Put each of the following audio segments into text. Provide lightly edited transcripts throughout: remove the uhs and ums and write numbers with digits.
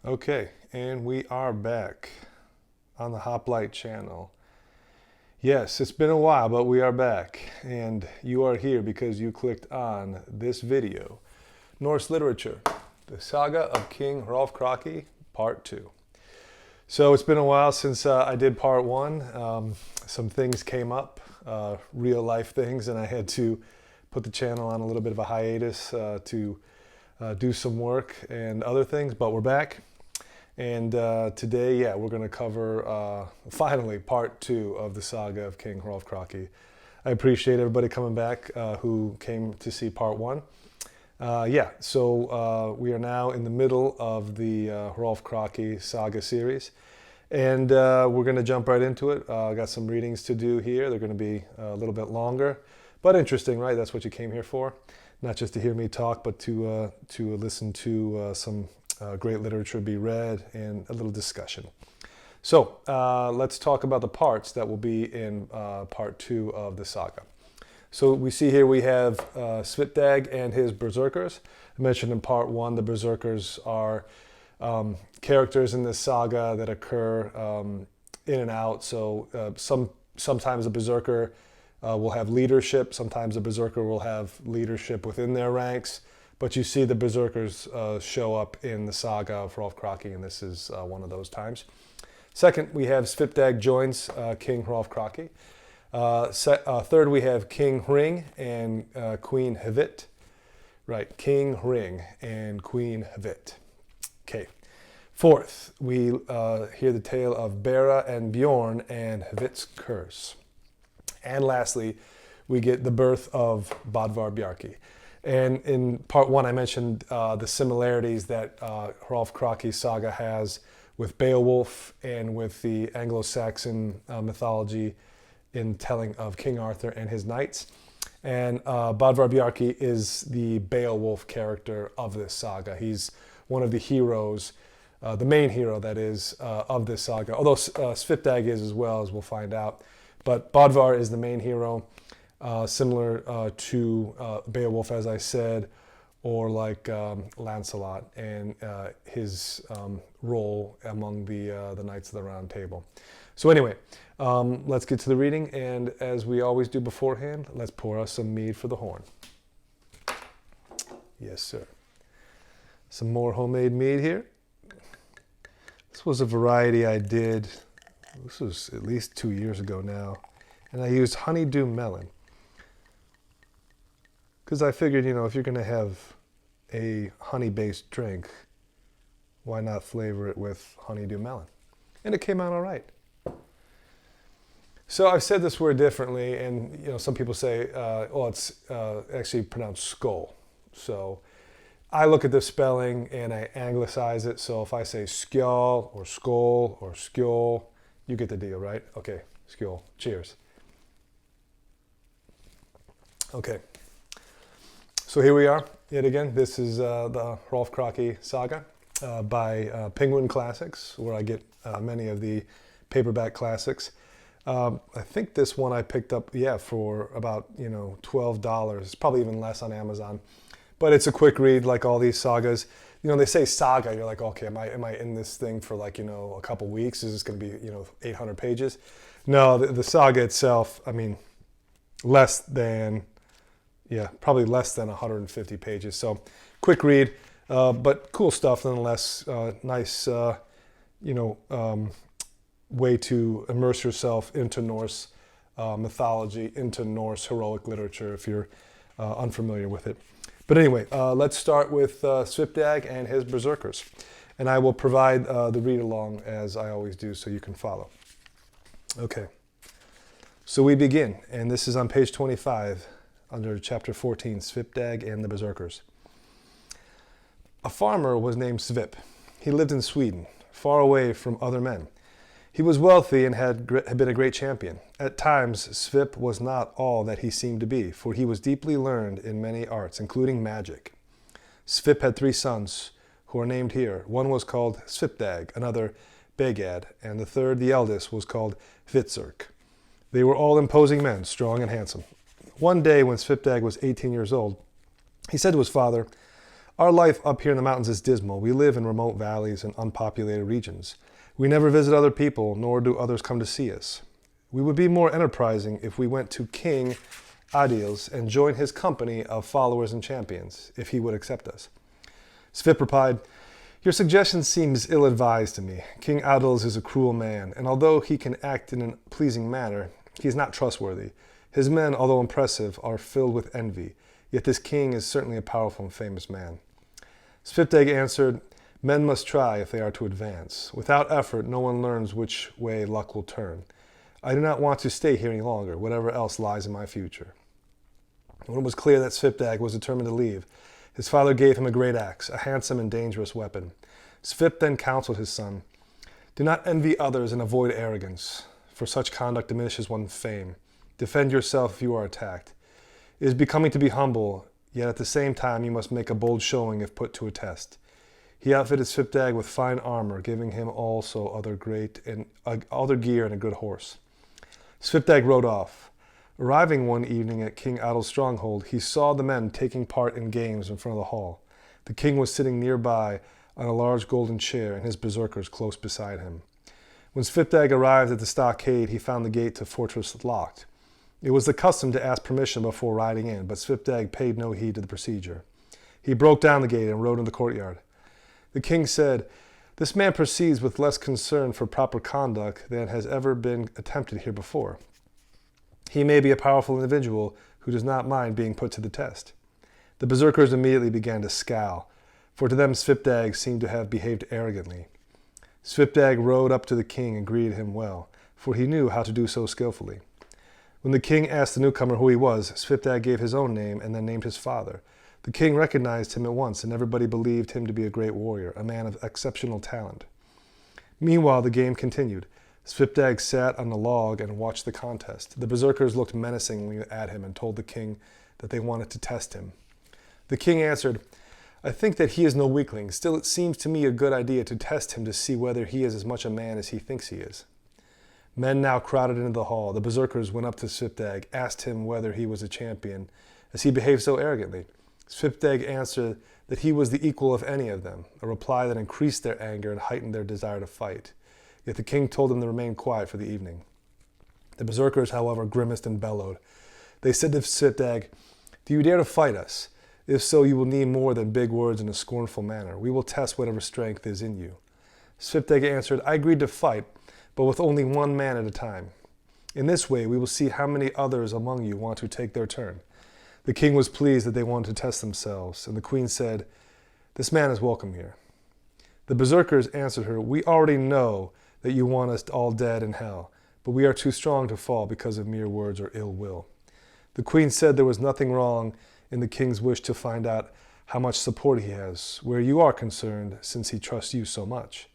Okay, and we are back on the Hoplite channel. Yes, it's been a while, but we are back, and you are here because you clicked on this video. Norse literature, the Saga of King Hrolf Kraki, Part 2. So it's been a while since I did Part 1. Some things came up, real life things, and I had to put the channel on a little bit of a hiatus to do some work and other things, but we're back. And today, we're going to cover, finally, Part 2 of the Saga of King Hrolf Kraki. I appreciate everybody coming back who came to see Part 1. So we are now in the middle of the Hrolf Kraki Saga series. And we're going to jump right into it. I got some readings to do here. They're going to be a little bit longer, but interesting, right? That's what you came here for. Not just to hear me talk, but to listen to some great literature be read and a little discussion. So let's talk about the parts that will be in Part 2 of the saga. So we see here we have Svipdag and his Berserkers. I mentioned in Part 1 the Berserkers are characters in this saga that occur in and out. So sometimes a Berserker will have leadership. Sometimes a Berserker will have leadership within their ranks. But you see the Berserkers show up in the Saga of Hrolf Kraki, and this is one of those times. Second, we have Svipdag joins King Hrolf Kraki. Third, we have King Hring and Queen Hvit. Right, King Hring and Queen Hvit. Okay. Fourth, we hear the tale of Bera and Bjorn and Hvit's curse. And lastly, we get the birth of Bodvar Bjarki. And in Part 1, I mentioned the similarities that Hrolf Kraki's saga has with Beowulf and with the Anglo-Saxon mythology in telling of King Arthur and his knights. And Bodvar Bjarki is the Beowulf character of this saga. He's one of the heroes, the main hero, that is, of this saga. Although Svipdag is as well, as we'll find out. But Bodvar is the main hero. Similar to Beowulf, as I said, or like Lancelot and his role among the Knights of the Round Table. So anyway, let's get to the reading, and as we always do beforehand, let's pour us some mead for the horn. Yes, sir. Some more homemade mead here. This was a variety I did, this was at least 2 years ago now, and I used honeydew melon. Because I figured, if you're going to have a honey-based drink, why not flavor it with honeydew melon? And it came out all right. So I've said this word differently, and some people say, it's actually pronounced skull. So I look at the spelling and I anglicize it. So if I say skjol or skull or skjol, you get the deal, right? Okay, skjol. Cheers. Okay. So here we are, yet again. This is the Hrolf Kraki saga by Penguin Classics, where I get many of the paperback classics. I think this one I picked up, for about, $12. It's probably even less on Amazon. But it's a quick read, like all these sagas. They say saga, you're like, okay, am I in this thing for like, a couple weeks? Is this going to be, 800 pages? No, the saga itself, less than... probably less than 150 pages. So quick read, but cool stuff nonetheless. Nice, way to immerse yourself into Norse mythology, into Norse heroic literature if you're unfamiliar with it. But anyway, let's start with Svipdag and his Berserkers. And I will provide the read along as I always do so you can follow. Okay, so we begin, and this is on page 25. Under chapter 14, Svipdag and the Berserkers. A farmer was named Svip. He lived in Sweden, far away from other men. He was wealthy and had been a great champion. At times, Svip was not all that he seemed to be, for he was deeply learned in many arts, including magic. Svip had 3 sons, who are named here. One was called Svipdag, another Begad, and the third, the eldest, was called Hvitserk. They were all imposing men, strong and handsome. One day when Svipdag was 18 years old, he said to his father, Our life up here in the mountains is dismal. We live in remote valleys and unpopulated regions. We never visit other people, nor do others come to see us. We would be more enterprising if we went to King Adils and joined his company of followers and champions, if he would accept us. Svip replied, "Your suggestion seems ill-advised to me. King Adils is a cruel man, and although he can act in a pleasing manner, he is not trustworthy. His men, although impressive, are filled with envy, yet this king is certainly a powerful and famous man." Svipdag answered, "Men must try if they are to advance. Without effort, no one learns which way luck will turn. I do not want to stay here any longer, whatever else lies in my future." When it was clear that Svipdag was determined to leave, his father gave him a great axe, a handsome and dangerous weapon. Svip then counseled his son, "Do not envy others and avoid arrogance, for such conduct diminishes one's fame. Defend yourself if you are attacked. It is becoming to be humble, yet at the same time you must make a bold showing if put to a test." He outfitted Svipdag with fine armor, giving him also other gear and a good horse. Svipdag rode off. Arriving one evening at King Adil's stronghold, he saw the men taking part in games in front of the hall. The king was sitting nearby on a large golden chair, and his berserkers close beside him. When Svipdag arrived at the stockade, he found the gate to the fortress locked. It was the custom to ask permission before riding in, but Svipdag paid no heed to the procedure. He broke down the gate and rode in the courtyard. The king said, "This man proceeds with less concern for proper conduct than has ever been attempted here before. He may be a powerful individual who does not mind being put to the test." The berserkers immediately began to scowl, for to them Svipdag seemed to have behaved arrogantly. Svipdag rode up to the king and greeted him well, for he knew how to do so skillfully. When the king asked the newcomer who he was, Svipdag gave his own name and then named his father. The king recognized him at once, and everybody believed him to be a great warrior, a man of exceptional talent. Meanwhile, the game continued. Svipdag sat on the log and watched the contest. The berserkers looked menacingly at him and told the king that they wanted to test him. The king answered, "I think that he is no weakling. Still, it seems to me a good idea to test him to see whether he is as much a man as he thinks he is." Men now crowded into the hall. The berserkers went up to Svipdag, asked him whether he was a champion, as he behaved so arrogantly. Svipdag answered that he was the equal of any of them, a reply that increased their anger and heightened their desire to fight. Yet the king told them to remain quiet for the evening. The berserkers, however, grimaced and bellowed. They said to Svipdag, "Do you dare to fight us? If so, you will need more than big words in a scornful manner. We will test whatever strength is in you." Svipdag answered, "I agreed to fight, but with only one man at a time. In this way, we will see how many others among you want to take their turn." The king was pleased that they wanted to test themselves, and the queen said, "This man is welcome here." The berserkers answered her, "We already know that you want us all dead in hell, but we are too strong to fall because of mere words or ill will." The queen said there was nothing wrong in the king's wish to find out how much support he has, where you are concerned, since he trusts you so much.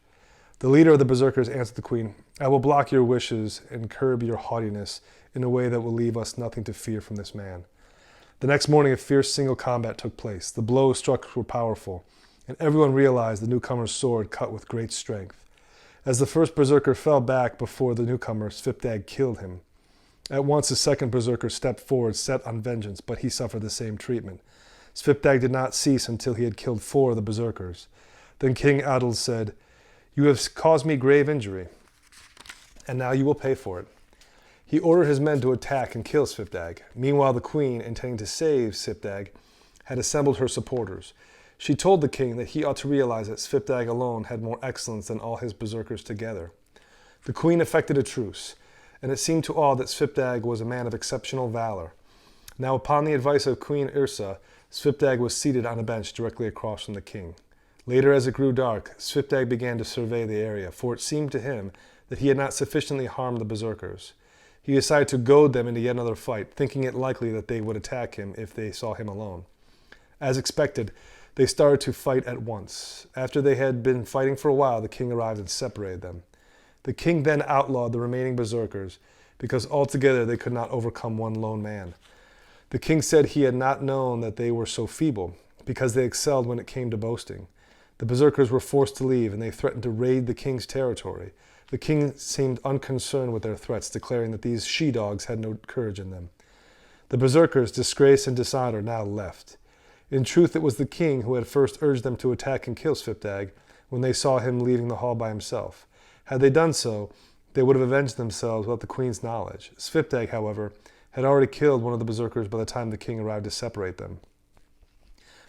The leader of the berserkers answered the queen, "I will block your wishes and curb your haughtiness in a way that will leave us nothing to fear from this man." The next morning, a fierce single combat took place. The blows struck were powerful, and everyone realized the newcomer's sword cut with great strength. As the first berserker fell back before the newcomer, Svipdag killed him. At once the second berserker stepped forward, set on vengeance, but he suffered the same treatment. Svipdag did not cease until he had killed 4 of the berserkers. Then King Adil said, "You have caused me grave injury, and now you will pay for it." He ordered his men to attack and kill Svipdag. Meanwhile, the queen, intending to save Svipdag, had assembled her supporters. She told the king that he ought to realize that Svipdag alone had more excellence than all his berserkers together. The queen effected a truce, and it seemed to all that Svipdag was a man of exceptional valor. Now, upon the advice of Queen Yrsa, Svipdag was seated on a bench directly across from the king. Later, as it grew dark, Svipdag began to survey the area, for it seemed to him that he had not sufficiently harmed the berserkers. He decided to goad them into yet another fight, thinking it likely that they would attack him if they saw him alone. As expected, they started to fight at once. After they had been fighting for a while, the king arrived and separated them. The king then outlawed the remaining berserkers, because altogether they could not overcome one lone man. The king said he had not known that they were so feeble, because they excelled when it came to boasting. The berserkers were forced to leave, and they threatened to raid the king's territory. The king seemed unconcerned with their threats, declaring that these she-dogs had no courage in them. The berserkers, disgraced and dishonored, now left. In truth, it was the king who had first urged them to attack and kill Svipdag when they saw him leaving the hall by himself. Had they done so, they would have avenged themselves without the queen's knowledge. Svipdag, however, had already killed one of the berserkers by the time the king arrived to separate them.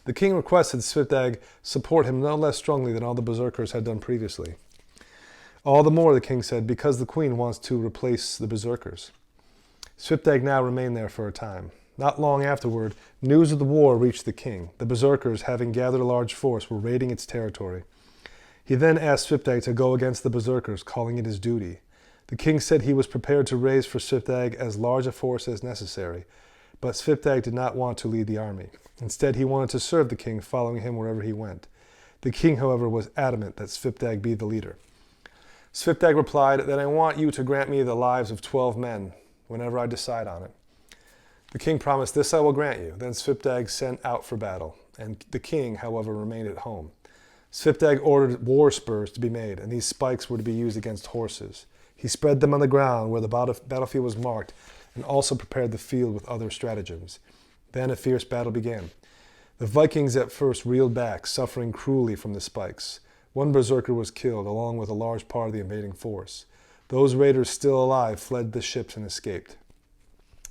The king requested Svipdag support him no less strongly than all the berserkers had done previously. All the more, the king said, because the queen wants to replace the berserkers. Svipdag now remained there for a time. Not long afterward, news of the war reached the king. The berserkers, having gathered a large force, were raiding its territory. He then asked Svipdag to go against the berserkers, calling it his duty. The king said he was prepared to raise for Svipdag as large a force as necessary, but Svipdag did not want to lead the army. Instead, he wanted to serve the king, following him wherever he went. The king, however, was adamant that Svipdag be the leader. Svipdag replied, "Then I want you to grant me the lives of 12 men, whenever I decide on it." The king promised, "This I will grant you." Then Svipdag sent out for battle, and the king, however, remained at home. Svipdag ordered war spurs to be made, and these spikes were to be used against horses. He spread them on the ground where the battlefield was marked, and also prepared the field with other stratagems. Then a fierce battle began. The Vikings at first reeled back, suffering cruelly from the spikes. One berserker was killed, along with a large part of the invading force. Those raiders still alive fled the ships and escaped.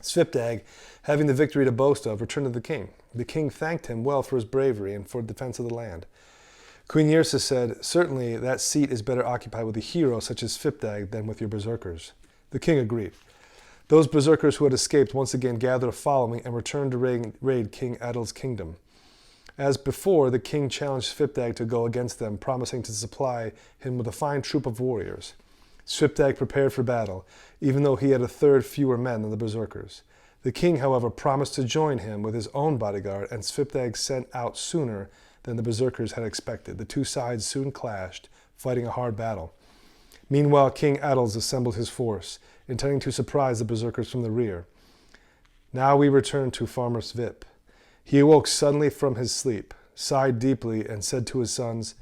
Svipdag, having the victory to boast of, returned to the king. The king thanked him well for his bravery and for defense of the land. Queen Yrsa said, "Certainly that seat is better occupied with a hero such as Svipdag than with your berserkers." The king agreed. Those berserkers who had escaped once again gathered a following and returned to raid King Adil's kingdom. As before, the king challenged Svipdag to go against them, promising to supply him with a fine troop of warriors. Svipdag prepared for battle, even though he had a third fewer men than the berserkers. The king, however, promised to join him with his own bodyguard, and Svipdag sent out sooner than the berserkers had expected. The two sides soon clashed, fighting a hard battle. Meanwhile, King Adils assembled his force, intending to surprise the berserkers from the rear. Now we return to Farmer Svip. He awoke suddenly from his sleep, sighed deeply, and said to his sons,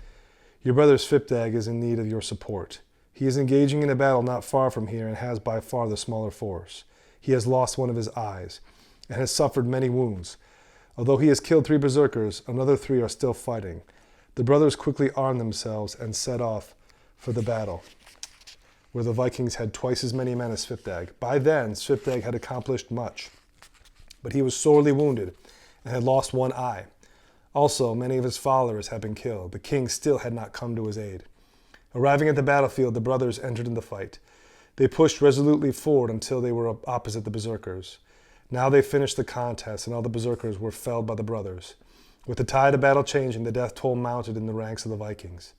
"Your brother Svipdag is in need of your support. He is engaging in a battle not far from here and has by far the smaller force. He has lost one of his eyes and has suffered many wounds. Although he has killed 3 berserkers, another 3 are still fighting." The brothers quickly armed themselves and set off for the battle, where the Vikings had twice as many men as Svipdag. By then, Svipdag had accomplished much, but he was sorely wounded and had lost one eye. Also, many of his followers had been killed. The king still had not come to his aid. Arriving at the battlefield, the brothers entered in the fight. They pushed resolutely forward until they were opposite the berserkers. Now they finished the contest, and all the berserkers were felled by the brothers. With the tide of battle changing, the death toll mounted in the ranks of the Vikings.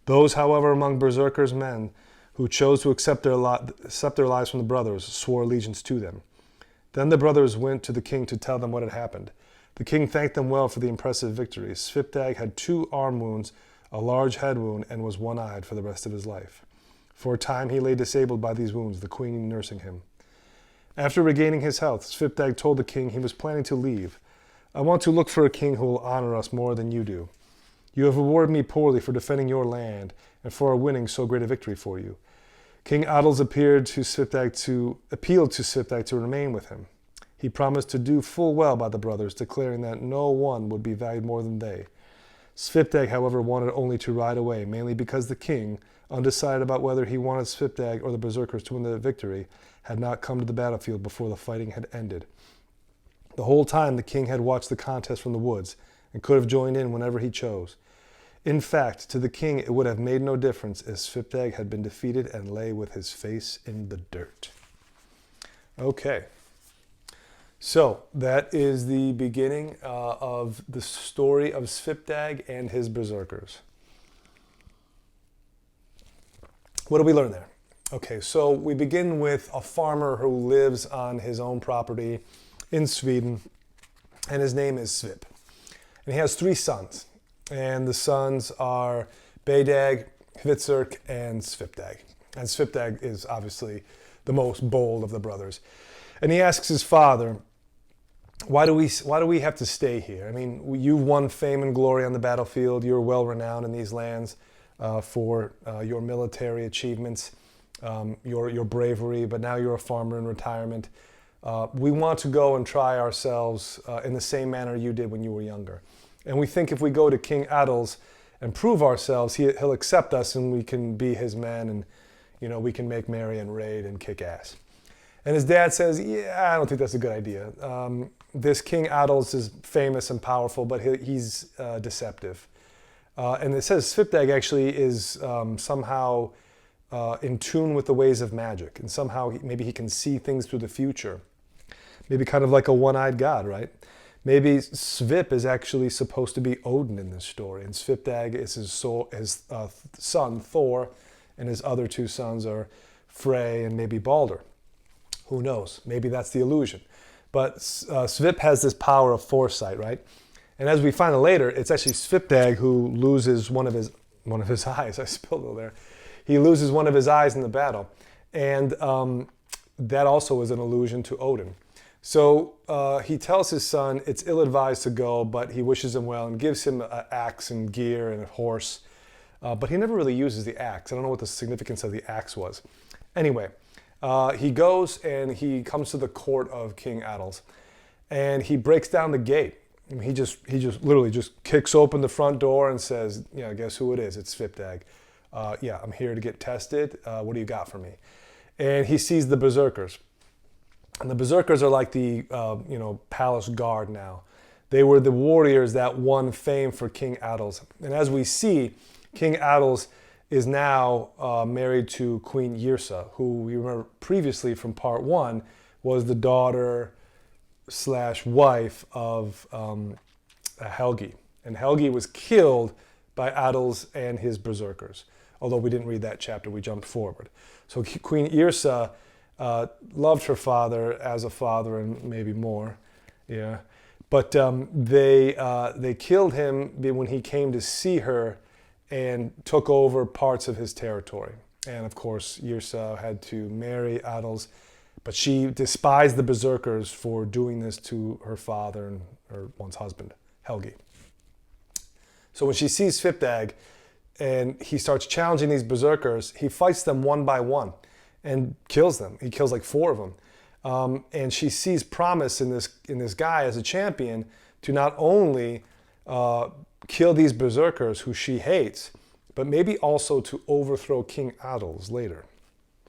Those, however, among berserkers' men who chose to accept their lives from the brothers swore allegiance to them. Then the brothers went to the king to tell them what had happened. The king thanked them well for the impressive victory. Svipdag had 2 arm wounds, a large head wound, and was one-eyed for the rest of his life. For a time he lay disabled by these wounds, the queen nursing him. After regaining his health, Svipdag told the king he was planning to leave. "I want to look for a king who will honor us more than you do. You have rewarded me poorly for defending your land and for winning so great a victory for you." King Adils appealed to Svipdag to remain with him. He promised to do full well by the brothers, declaring that no one would be valued more than they. Svipdag, however, wanted only to ride away, mainly because the king, undecided about whether he wanted Svipdag or the berserkers to win the victory, had not come to the battlefield before the fighting had ended. The whole time the king had watched the contest from the woods and could have joined in whenever he chose. In fact, to the king it would have made no difference, as Svipdag had been defeated and lay with his face in the dirt. Okay. So that is the beginning of the story of Svipdag and his berserkers. What do we learn there? Okay, so we begin with a farmer who lives on his own property in Sweden, and his name is Svip. And he has 3 sons, and the sons are Bedag, Hvitserk, and Svipdag. And Svipdag is obviously the most bold of the brothers. And he asks his father, why do we have to stay here? I mean, you won fame and glory on the battlefield. You're well renowned in these lands for your military achievements, your bravery, but now you're a farmer in retirement. We want to go and try ourselves in the same manner you did when you were younger. And we think if we go to King Adils and prove ourselves, he'll accept us and we can be his men and, we can make merry and raid and kick ass. And his dad says, yeah, I don't think that's a good idea. This King Adils is famous and powerful, but he's deceptive. And it says Svipdag actually is somehow in tune with the ways of magic. And somehow maybe he can see things through the future. Maybe kind of like a one-eyed god, right? Maybe Svip is actually supposed to be Odin in this story. And Svipdag is his son, Thor, and his other two sons are Frey and maybe Balder. Who knows? Maybe that's the illusion. But Svip has this power of foresight, right? And as we find out later, it's actually Svipdag who loses one of his eyes. I spilled it there. He loses one of his eyes in the battle. And that also is an allusion to Odin. So he tells his son it's ill-advised to go, but he wishes him well and gives him an axe and gear and a horse. But he never really uses the axe. I don't know what the significance of the axe was. Anyway, he goes and he comes to the court of King Adils, and he breaks down the gate. I mean, he just literally just kicks open the front door and says, guess who it is? It's Svipdag. Yeah, I'm here to get tested. What do you got for me? And he sees the Berserkers. And the Berserkers are like the, palace guard now. They were the warriors that won fame for King Adils. And as we see, King Adils is now married to Queen Yrsa, who we remember previously from part 1 was the daughter/wife of Helgi. And Helgi was killed by Adils and his Berserkers. Although we didn't read that chapter, we jumped forward. So Queen Yrsa loved her father as a father and maybe more, yeah. But they killed him when he came to see her and took over parts of his territory. And of course, Yrsa had to marry Adils, but she despised the Berserkers for doing this to her father and her once husband, Helgi. So when she sees Svipdag and he starts challenging these Berserkers, he fights them one by one and kills them. He kills like 4 of them. And she sees promise in this guy as a champion to not only kill these Berserkers who she hates, but maybe also to overthrow King Adils later.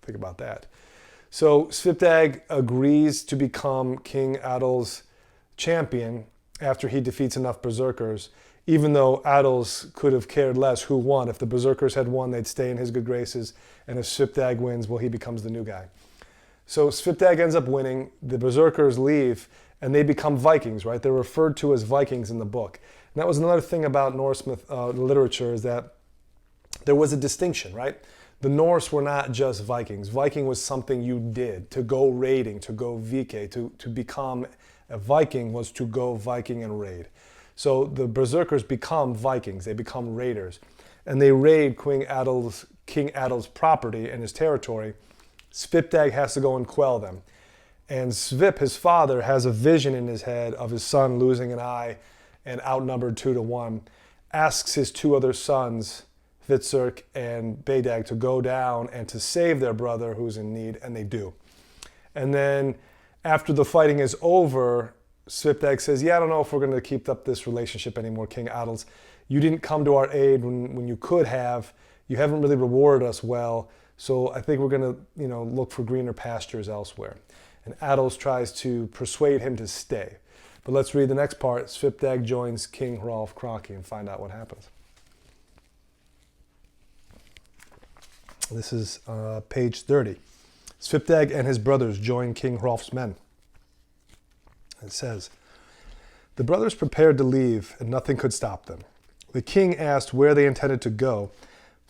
Think about that. So Svipdag agrees to become King Adils' champion after he defeats enough Berserkers, even though Adils could have cared less who won. If the Berserkers had won, they'd stay in his good graces, and if Svipdag wins, well, he becomes the new guy. So Svipdag ends up winning, the Berserkers leave, and they become Vikings, right? They're referred to as Vikings in the book. And that was another thing about Norse literature, is that there was a distinction, right? The Norse were not just Vikings. Viking was something you did, to go raiding, to go vike, to become a Viking was to go Viking and raid. So the Berserkers become Vikings, they become raiders. And they raid King Adils' property and his territory. Svipdag has to go and quell them. And Svip, his father, has a vision in his head of his son losing an eye and outnumbered 2-1, asks his 2 other sons, Hvitserk and Bedag, to go down and to save their brother who's in need, and they do. And then after the fighting is over, Svipdag says, yeah, I don't know if we're going to keep up this relationship anymore, King Adils. You didn't come to our aid when you could have. You haven't really rewarded us well. So I think we're going to, look for greener pastures elsewhere. And Adils tries to persuade him to stay. But let's read the next part. Svipdag joins King Hrolf Kraki and find out what happens. This is page 30. Svipdag and his brothers join King Hrolf's men. It says, the brothers prepared to leave, and nothing could stop them. The king asked where they intended to go,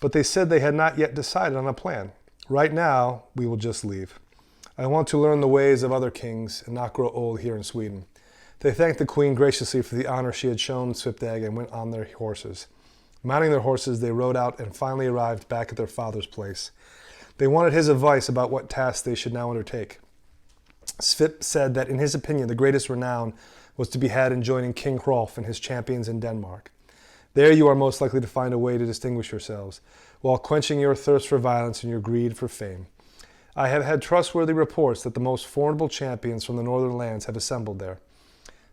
but they said they had not yet decided on a plan. Right now, we will just leave. I want to learn the ways of other kings and not grow old here in Sweden. They thanked the queen graciously for the honor she had shown Svipdag and went on their horses. Mounting their horses, they rode out and finally arrived back at their father's place. They wanted his advice about what tasks they should now undertake. Svip said that in his opinion, the greatest renown was to be had in joining King Hrolf and his champions in Denmark. There you are most likely to find a way to distinguish yourselves, while quenching your thirst for violence and your greed for fame. I have had trustworthy reports that the most formidable champions from the northern lands have assembled there.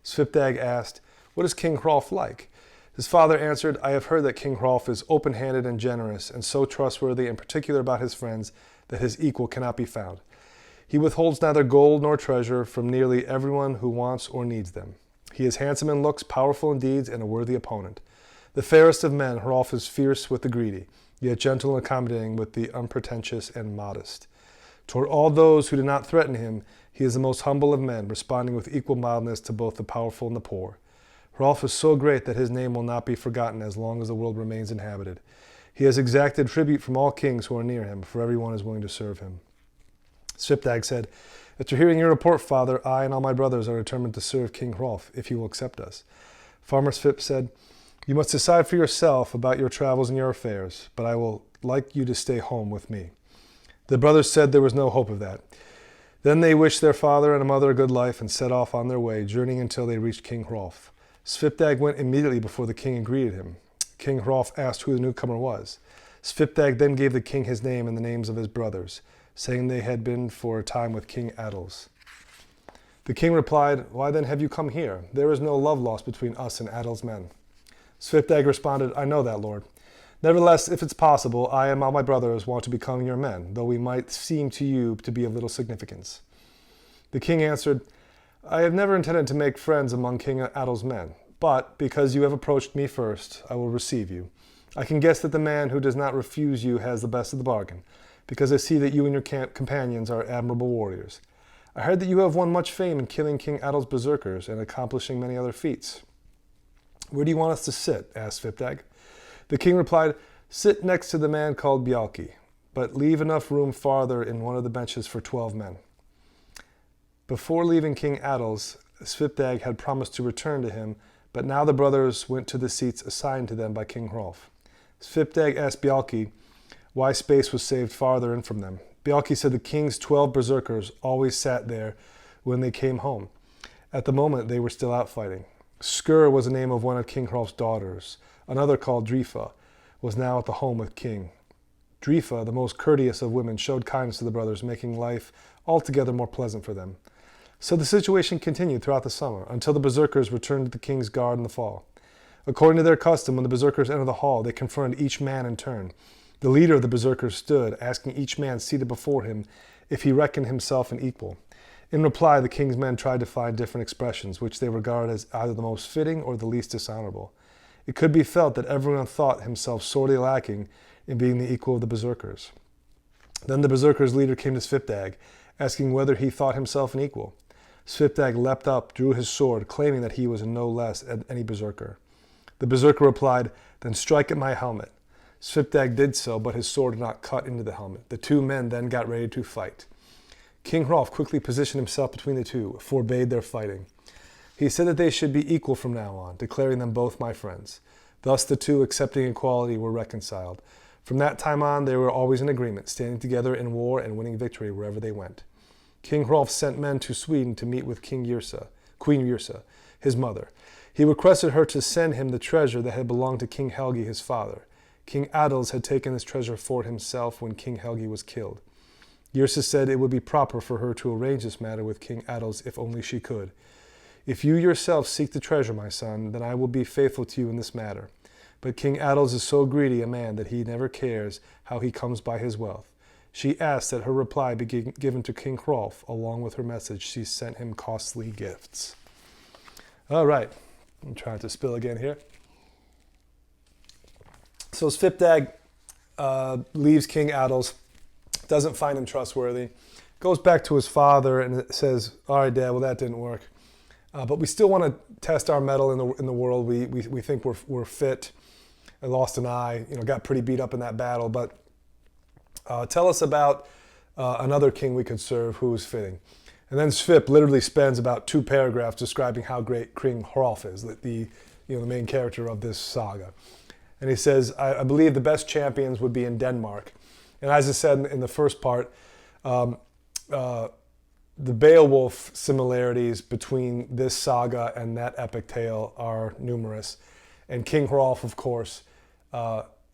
Svipdag asked, "What is King Hrolf like?" His father answered, "I have heard that King Hrolf is open-handed and generous, and so trustworthy and particular about his friends that his equal cannot be found. He withholds neither gold nor treasure from nearly everyone who wants or needs them. He is handsome in looks, powerful in deeds, and a worthy opponent. The fairest of men, Hrolf is fierce with the greedy, yet gentle and accommodating with the unpretentious and modest. Toward all those who do not threaten him, he is the most humble of men, responding with equal mildness to both the powerful and the poor. Hrolf is so great that his name will not be forgotten as long as the world remains inhabited. He has exacted tribute from all kings who are near him, for everyone is willing to serve him." Svipdag said, "After hearing your report, father, I and all my brothers are determined to serve King Hrolf, if he will accept us." Farmer Svip said, "You must decide for yourself about your travels and your affairs, but I will like you to stay home with me." The brothers said there was no hope of that. Then they wished their father and mother a good life and set off on their way, journeying until they reached King Hrolf. Svipdag went immediately before the king and greeted him. King Hrolf asked who the newcomer was. Svipdag then gave the king his name and the names of his brothers, saying they had been for a time with King Adils. The king replied, "Why then have you come here? There is no love lost between us and Adil's men." Svipdag responded, "I know that, Lord. Nevertheless, if it's possible, I and all my brothers want to become your men, though we might seem to you to be of little significance." The king answered, "I have never intended to make friends among King Adil's men, but because you have approached me first, I will receive you. I can guess that the man who does not refuse you has the best of the bargain, because I see that you and your companions are admirable warriors. I heard that you have won much fame in killing King Adil's berserkers and accomplishing many other feats." "Where do you want us to sit?" asked Svipdag. The king replied, "Sit next to the man called Bjarki, but leave enough room farther in one of the benches for 12 men. Before leaving King Adils, Svipdag had promised to return to him, but now the brothers went to the seats assigned to them by King Hrolf. Svipdag asked Bjarki why space was saved farther in from them. Bjarki said the king's 12 berserkers always sat there when they came home. At the moment, they were still out fighting. Skur was the name of one of King Hrolf's daughters. Another, called Drifa, was now at the home with King. Drifa, the most courteous of women, showed kindness to the brothers, making life altogether more pleasant for them. So the situation continued throughout the summer, until the berserkers returned to the king's guard in the fall. According to their custom, when the berserkers entered the hall, they confronted each man in turn. The leader of the berserkers stood, asking each man seated before him if he reckoned himself an equal. In reply, the king's men tried to find different expressions, which they regarded as either the most fitting or the least dishonorable. It could be felt that everyone thought himself sorely lacking in being the equal of the berserkers. Then the berserkers' leader came to Svipdag, asking whether he thought himself an equal. Svipdag leapt up, drew his sword, claiming that he was no less than any berserker. The berserker replied, "Then strike at my helmet." Svipdag did so, but his sword did not cut into the helmet. The two men then got ready to fight. King Hrolf quickly positioned himself between the two, forbade their fighting. He said that they should be equal from now on, declaring them both my friends. Thus the two, accepting equality, were reconciled. From that time on, they were always in agreement, standing together in war and winning victory wherever they went. King Hrolf sent men to Sweden to meet with Queen Yrsa, his mother. He requested her to send him the treasure that had belonged to King Helgi, his father. King Adils had taken this treasure for himself when King Helgi was killed. Yrsa said it would be proper for her to arrange this matter with King Adils if only she could. "If you yourself seek the treasure, my son, then I will be faithful to you in this matter. But King Adils is so greedy a man that he never cares how he comes by his wealth." She asked that her reply be given to King Hrolf. Along with her message, she sent him costly gifts. All right, I'm trying to spill again here. So Svipdag leaves King Adils, doesn't find him trustworthy, goes back to his father and says, "All right, Dad, well, that didn't work. But we still want to test our mettle in the world. We think we're fit. I lost an eye, got pretty beat up in that battle, but tell us about another king we could serve who is fitting." And then Svip literally spends about 2 paragraphs describing how great King Hrolf is, the main character of this saga. And he says, I believe the best champions would be in Denmark. And as I said in the first part, the Beowulf similarities between this saga and that epic tale are numerous. And King Hrolf, of course,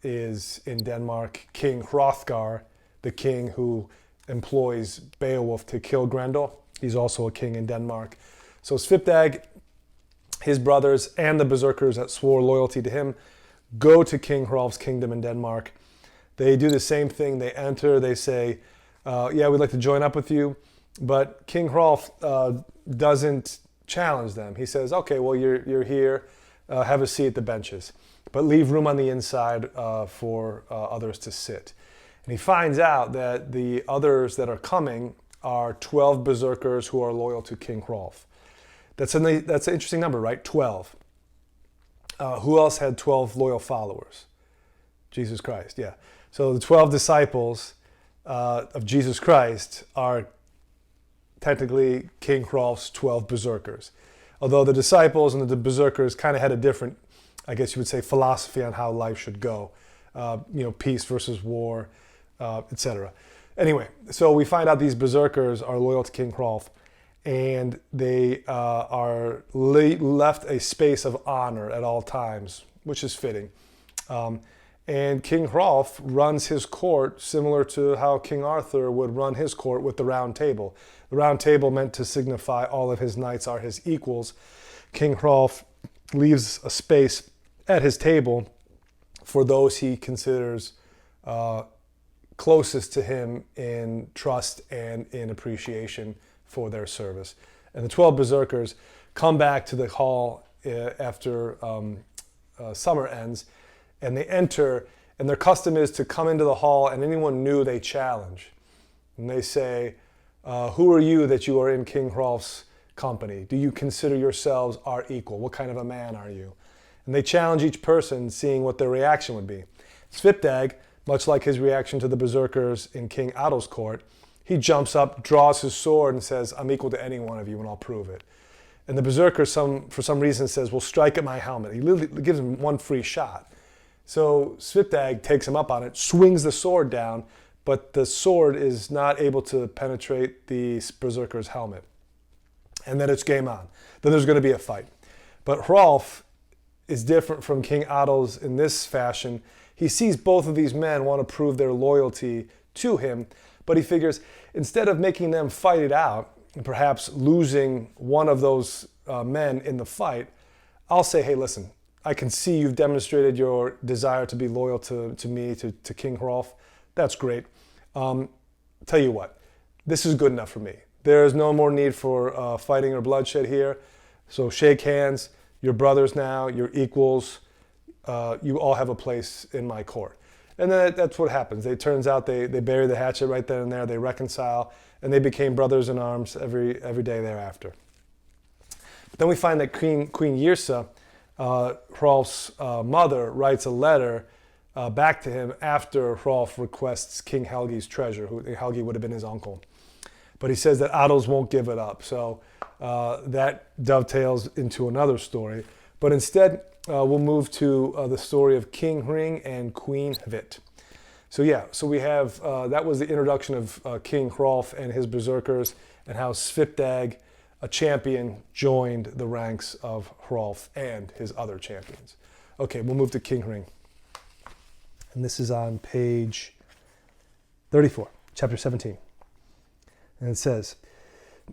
is in Denmark. King Hrothgar, the king who employs Beowulf to kill Grendel. He's also a king in Denmark. So Svipdag, his brothers, and the Berserkers that swore loyalty to him go to King Hrolf's kingdom in Denmark. They do the same thing. They enter, they say, yeah, we'd like to join up with you. But King Hrolf doesn't challenge them. He says, okay, well, you're here. Have a seat at the benches. But leave room on the inside for others to sit. And he finds out that the others that are coming are 12 Berserkers who are loyal to King Hrolf. That's an interesting number, right? 12. Who else had 12 loyal followers? Jesus Christ, yeah. So the 12 disciples of Jesus Christ are technically King Hrolf's 12 Berserkers. Although the disciples and the Berserkers kind of had a different, I guess you would say, philosophy on how life should go. Peace versus war, etc. Anyway, so we find out these Berserkers are loyal to King Hrolf, and they are left a space of honor at all times, which is fitting. And King Hrolf runs his court similar to how King Arthur would run his court with the Round Table. The Round Table meant to signify all of his knights are his equals. King Hrolf leaves a space at his table for those he considers closest to him in trust and in appreciation for their service. And the 12 Berserkers come back to the hall after summer ends, and they enter, and their custom is to come into the hall, and anyone new they challenge. And they say, who are you that you are in King Hrolf's company? Do you consider yourselves our equal? What kind of a man are you? And they challenge each person, seeing what their reaction would be. Svipdag, much like his reaction to the Berserkers in King Adil's court, he jumps up, draws his sword, and says, I'm equal to any one of you, and I'll prove it. And the Berserker, for some reason, says, well, strike at my helmet. He literally gives him one free shot. So Svipdag takes him up on it, swings the sword down, but the sword is not able to penetrate the Berserker's helmet. And then it's game on. Then there's going to be a fight. But Hrolf is different from King Adils in this fashion. He sees both of these men want to prove their loyalty to him, but he figures instead of making them fight it out, and perhaps losing one of those men in the fight, I'll say, hey, listen, I can see you've demonstrated your desire to be loyal to me, to King Hrolf. That's great. Tell you what, this is good enough for me. There is no more need for fighting or bloodshed here. So shake hands. You're brothers now. You're equals. You all have a place in my court. And then that's what happens. It turns out they bury the hatchet right then and there. They reconcile, and they became brothers in arms every day thereafter. But then we find that Queen Yrsa, Hrolf's mother, writes a letter back to him after Hrolf requests King Helgi's treasure, who Helgi would have been his uncle. But he says that Adils won't give it up. So that dovetails into another story. But instead, we'll move to the story of King Hring and Queen Hvit. So we have, that was the introduction of King Hrolf and his Berserkers, and how Svipdag, a champion, joined the ranks of Hrolf and his other champions. Okay, we'll move to King Hring. And this is on page 34, chapter 17. And it says,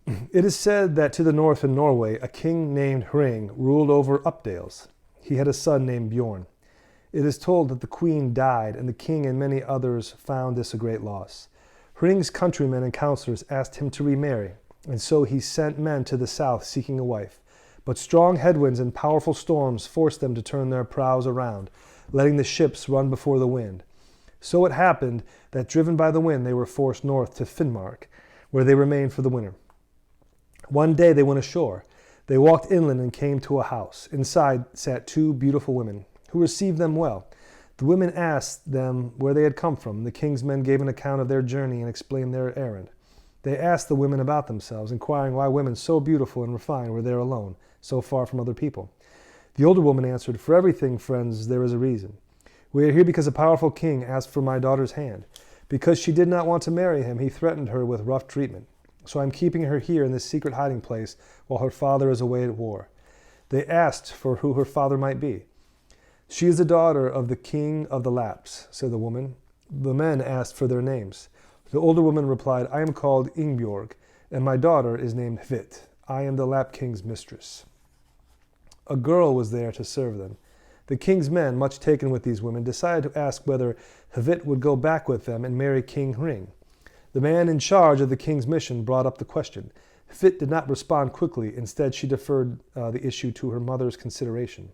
it is said that to the north in Norway, a king named Hring ruled over Updales. He had a son named Bjorn. It is told that the queen died, and the king and many others found this a great loss. Hring's countrymen and counselors asked him to remarry, and so he sent men to the south seeking a wife. But strong headwinds and powerful storms forced them to turn their prows around, letting the ships run before the wind. So it happened that, driven by the wind, they were forced north to Finnmark, where they remained for the winter. One day they went ashore. They walked inland and came to a house. Inside sat two beautiful women, who received them well. The women asked them where they had come from. The king's men gave an account of their journey and explained their errand. They asked the women about themselves, inquiring why women so beautiful and refined were there alone, so far from other people. The older woman answered, for everything, friends, there is a reason. We are here because a powerful king asked for my daughter's hand. Because she did not want to marry him, he threatened her with rough treatment. So I am keeping her here in this secret hiding place while her father is away at war. They asked for who her father might be. She is the daughter of the king of the Lapps, said the woman. The men asked for their names. The older woman replied, I am called Ingbjorg, and my daughter is named Hvit. I am the Lap King's mistress. A girl was there to serve them. The king's men, much taken with these women, decided to ask whether Hvit would go back with them and marry King Hring. The man in charge of the king's mission brought up the question. Hvit did not respond quickly. Instead, she deferred the issue to her mother's consideration.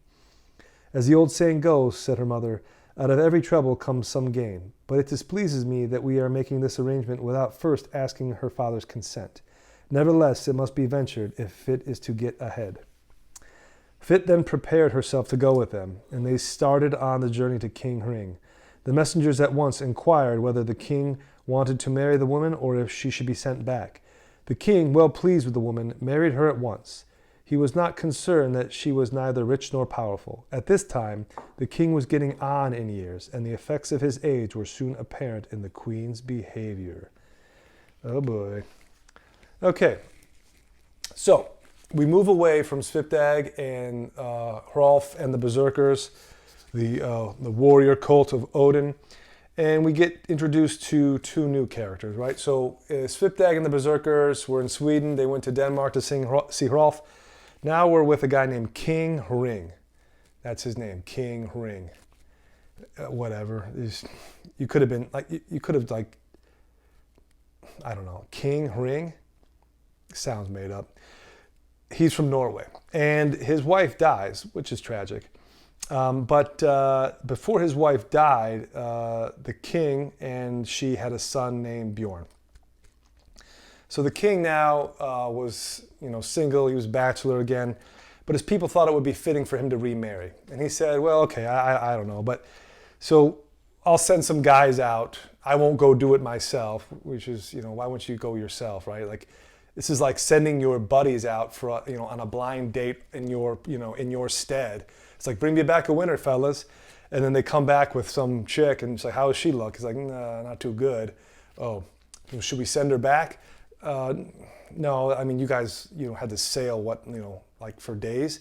As the old saying goes, said her mother, out of every trouble comes some gain. But it displeases me that we are making this arrangement without first asking her father's consent. Nevertheless, it must be ventured if Hvit is to get ahead. Hvit then prepared herself to go with them, and they started on the journey to King Hring. The messengers at once inquired whether the king wanted to marry the woman or if she should be sent back. The king, well pleased with the woman, married her at once. He was not concerned that she was neither rich nor powerful. At this time, the king was getting on in years, and the effects of his age were soon apparent in the queen's behavior. Oh boy. Okay, so we move away from Svipdag and Hrolf and the Berserkers, the warrior cult of Odin, and we get introduced to two new characters, right? So Svipdag and the Berserkers were in Sweden. They went to Denmark to see Hrolf. Now we're with a guy named King Hring. That's his name, King Hring. Whatever. You could have been like, I don't know, King Hring? Sounds made up. He's from Norway, and his wife dies, which is tragic. But before his wife died, the king and she had a son named Bjorn. So the king now was, single. He was bachelor again, but his people thought it would be fitting for him to remarry. And he said, "Well, okay, I don't know, but so I'll send some guys out. I won't go do it myself." Which is, why wouldn't you go yourself, right? Like, this is like sending your buddies out for on a blind date in your stead. It's like, bring me back a winner, fellas. And then they come back with some chick and it's like, how does she look? It's like, nah, not too good. Oh, should we send her back? No, I mean, you guys, had to sail like for days.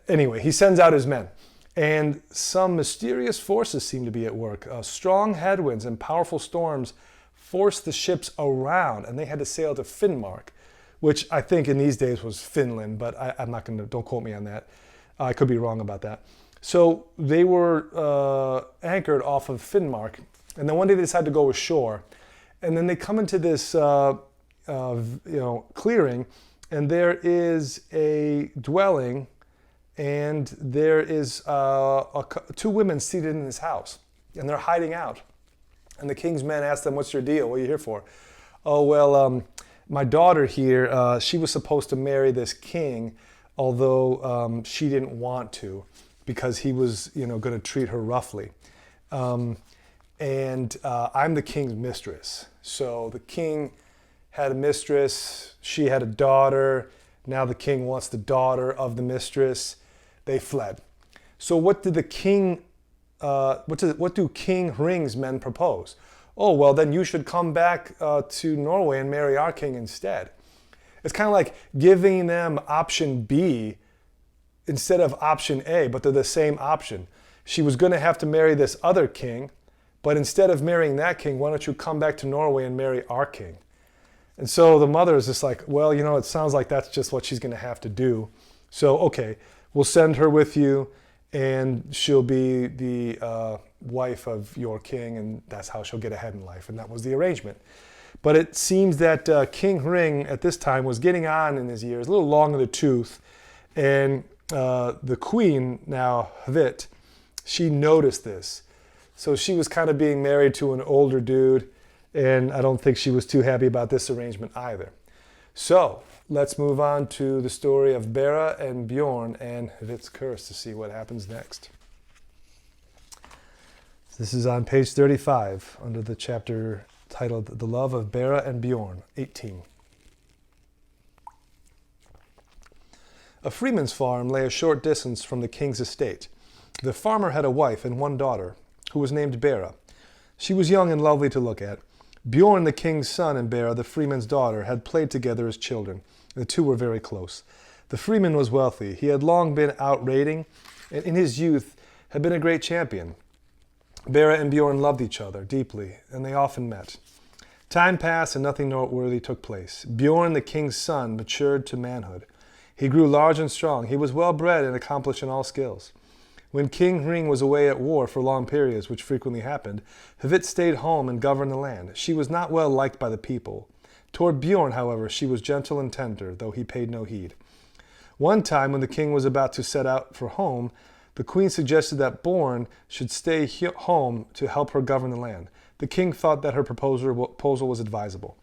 Anyway, he sends out his men. And some mysterious forces seem to be at work. Strong headwinds and powerful storms forced the ships around, and they had to sail to Finnmark, which I think in these days was Finland, but I'm not going to, don't quote me on that. I could be wrong about that. So they were anchored off of Finnmark, and then one day they decided to go ashore, and then they come into this clearing, and there is a dwelling, and there is two women seated in this house, and they're hiding out. And the king's men asked them, "What's your deal? What are you here for?" "Oh, well, my daughter here, she was supposed to marry this king, although she didn't want to because he was, going to treat her roughly. And I'm the king's mistress." So the king had a mistress, she had a daughter. Now the king wants the daughter of the mistress. They fled. So what did the king? What do King Hring's men propose? "Oh, well, then you should come back to Norway and marry our king instead." It's kind of like giving them option B instead of option A, but they're the same option. She was going to have to marry this other king, but instead of marrying that king, why don't you come back to Norway and marry our king? And so the mother is just like, "Well, it sounds like that's just what she's going to have to do. So, okay, we'll send her with you, and she'll be the wife of your king, and that's how she'll get ahead in life." And that was the arrangement. But it seems that King Hring at this time was getting on in his years, a little long in the tooth. And the queen, now Hvit, she noticed this. So she was kind of being married to an older dude, and I don't think she was too happy about this arrangement either. So let's move on to the story of Bera and Bjorn and Hvit's curse to see what happens next. This is on page 35 under the chapter titled The Love of Bera and Bjorn, 18. A freeman's farm lay a short distance from the king's estate. The farmer had a wife and one daughter, who was named Bera. She was young and lovely to look at. Bjorn, the king's son, and Bera, the freeman's daughter, had played together as children. The two were very close. The freeman was wealthy. He had long been out raiding, and in his youth had been a great champion. Bera and Bjorn loved each other deeply, and they often met. Time passed and nothing noteworthy took place. Bjorn, the king's son, matured to manhood. He grew large and strong. He was well bred and accomplished in all skills. When King Hring was away at war for long periods, which frequently happened, Hvit stayed home and governed the land. She was not well liked by the people. Toward Bjorn, however, she was gentle and tender, though he paid no heed. One time, when the king was about to set out for home, the queen suggested that Bjorn should stay home to help her govern the land. The king thought that her proposal was advisable.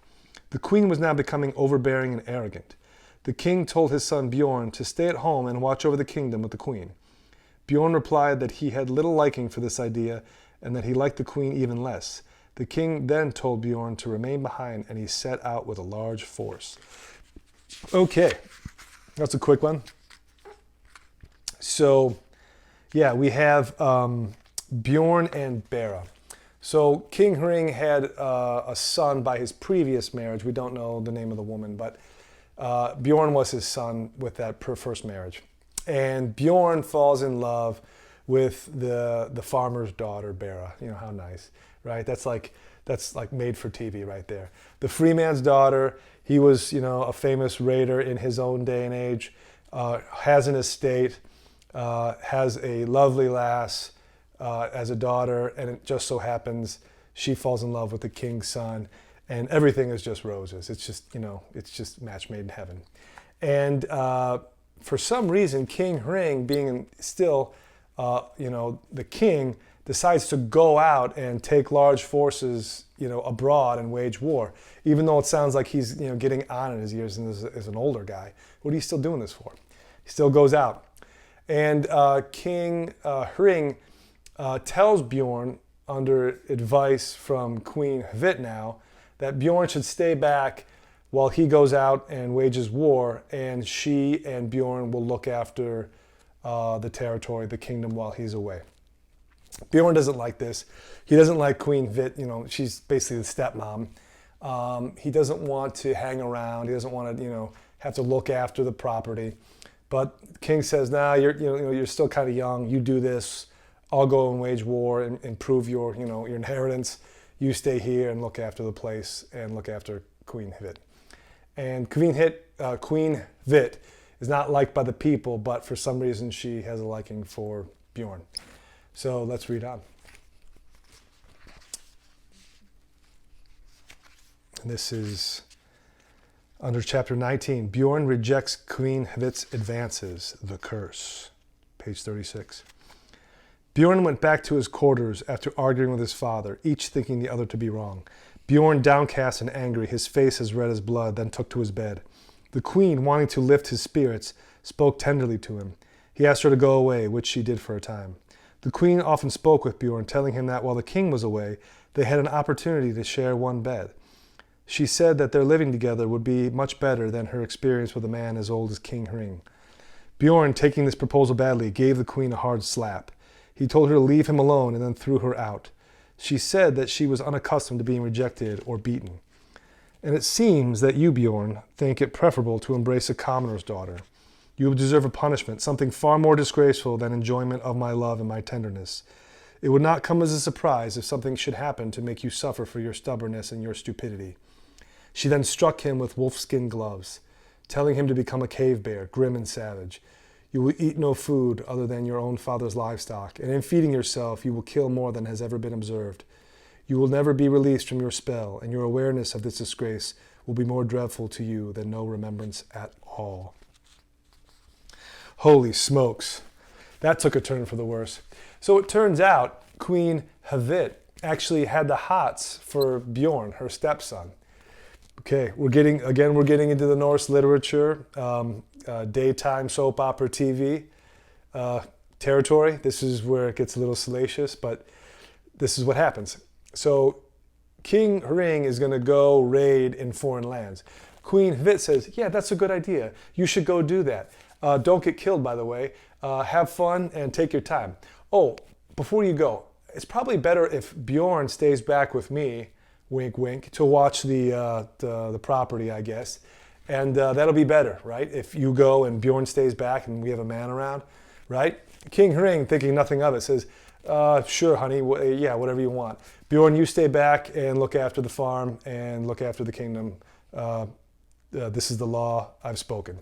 The queen was now becoming overbearing and arrogant. The king told his son Bjorn to stay at home and watch over the kingdom with the queen. Bjorn replied that he had little liking for this idea and that he liked the queen even less. The king then told Bjorn to remain behind, and he set out with a large force. Okay, that's a quick one. So, yeah, we have Bjorn and Bera. So King Hring had a son by his previous marriage. We don't know the name of the woman, but Bjorn was his son with that first marriage. And Bjorn falls in love with the farmer's daughter, Bera. You know, how nice, right? That's like made for TV right there. The free man's daughter. He was, you know, a famous raider in his own day and age, has an estate, has a lovely lass as a daughter, and it just so happens she falls in love with the king's son, and everything is just roses. It's just, you know, it's just match made in heaven. And for some reason, King Hring, being still, you know, the king, decides to go out and take large forces, you know, abroad and wage war. Even though it sounds like he's, you know, getting on in his years and is an older guy. What are you still doing this for? He still goes out. And King Hring tells Bjorn, under advice from Queen Hvit now, that Bjorn should stay back while he goes out and wages war, and she and Bjorn will look after the territory, the kingdom, while he's away. Bjorn doesn't like this. He doesn't like Queen Hvit. You know, she's basically the stepmom. He doesn't want to hang around. He doesn't want to, you know, have to look after the property. But the king says, "Nah, you're still kind of young. You do this. I'll go and wage war and improve your, you know, your inheritance. You stay here and look after the place and look after Queen Hvit." And Queen Hvit is not liked by the people, but for some reason she has a liking for Bjorn. So let's read on. And this is under chapter 19. Bjorn rejects Queen Hvit's advances, the curse. Page 36. Bjorn went back to his quarters after arguing with his father, each thinking the other to be wrong. Bjorn, downcast and angry, his face as red as blood, then took to his bed. The queen, wanting to lift his spirits, spoke tenderly to him. He asked her to go away, which she did for a time. The queen often spoke with Bjorn, telling him that while the king was away, they had an opportunity to share one bed. She said that their living together would be much better than her experience with a man as old as King Hring. Bjorn, taking this proposal badly, gave the queen a hard slap. He told her to leave him alone and then threw her out. She said that she was unaccustomed to being rejected or beaten. And it seems that you, Bjorn, think it preferable to embrace a commoner's daughter. You deserve a punishment, something far more disgraceful than enjoyment of my love and my tenderness. It would not come as a surprise if something should happen to make you suffer for your stubbornness and your stupidity. She then struck him with wolfskin gloves, telling him to become a cave bear, grim and savage. You will eat no food other than your own father's livestock, and in feeding yourself you will kill more than has ever been observed. You will never be released from your spell, and your awareness of this disgrace will be more dreadful to you than no remembrance at all. Holy smokes. That took a turn for the worse. So it turns out Queen Hvit actually had the hots for Bjorn, her stepson. Okay, we're getting into the Norse literature, daytime soap opera TV territory. This is where it gets a little salacious, but this is what happens. So King Hring is going to go raid in foreign lands. Queen Hvit says, "Yeah, that's a good idea. You should go do that. Don't get killed, by the way. Have fun and take your time. Oh, before you go, it's probably better if Bjorn stays back with me, wink, wink, to watch the property, I guess. And that'll be better, right? If you go and Bjorn stays back and we have a man around, right?" King Hring, thinking nothing of it, says, "Sure, honey, yeah, whatever you want." Bjorn, you stay back and look after the farm and look after the kingdom. This is the law. I've spoken.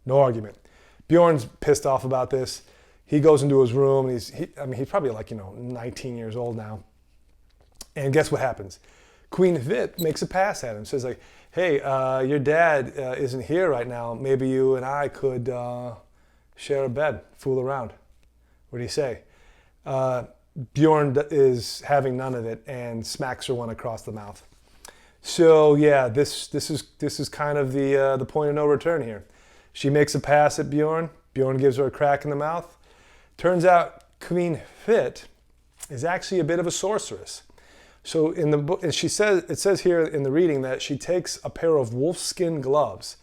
No argument. Bjorn's pissed off about this. He goes into his room. And he's probably like 19 years old now. And guess what happens? Queen Hvit makes a pass at him. Says like, "Hey, your dad isn't here right now. Maybe you and I could share a bed, fool around. What do you say?" Bjorn is having none of it and smacks her one across the mouth. So yeah, this is kind of the point of no return here. She makes a pass at Bjorn. Bjorn gives her a crack in the mouth. Turns out Queen Hvit is actually a bit of a sorceress. So in the book, it says here in the reading that she takes a pair of wolfskin gloves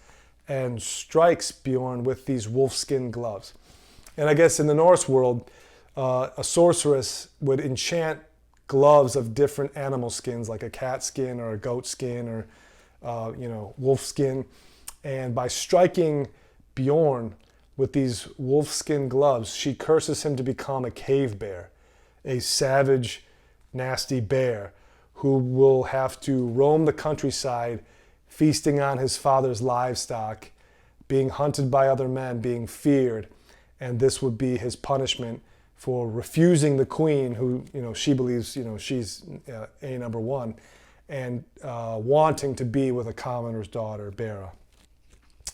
and strikes Bjorn with these wolfskin gloves. And I guess in the Norse world, a sorceress would enchant gloves of different animal skins, like a cat skin or a goat skin or wolf skin. And by striking Bjorn with these wolfskin gloves, she curses him to become a cave bear, a savage, nasty bear who will have to roam the countryside, feasting on his father's livestock, being hunted by other men, being feared. And this would be his punishment for refusing the queen, who she believes she's a number one, and wanting to be with a commoner's daughter, Bera.